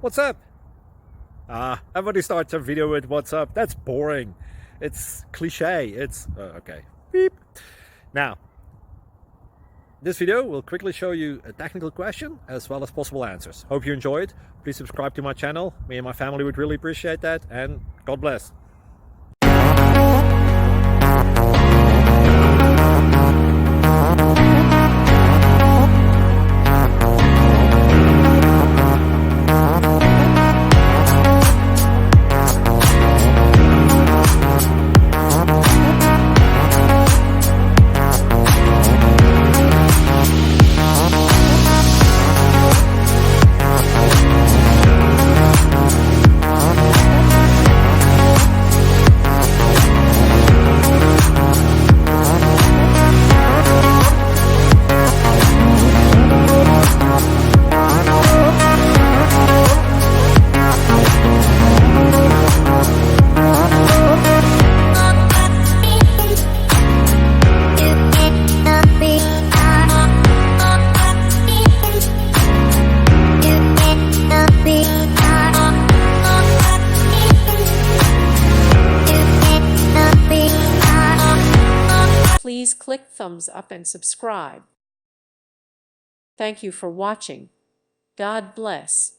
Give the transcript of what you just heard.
What's up? Everybody starts a video with what's up. That's boring. It's cliche. It's okay. Beep. Now, this video will quickly show you a technical question as well as possible answers. Hope you enjoyed. Please subscribe to my channel. Me and my family would really appreciate that. And God bless. Please click thumbs up and subscribe. Thank you for watching. God bless.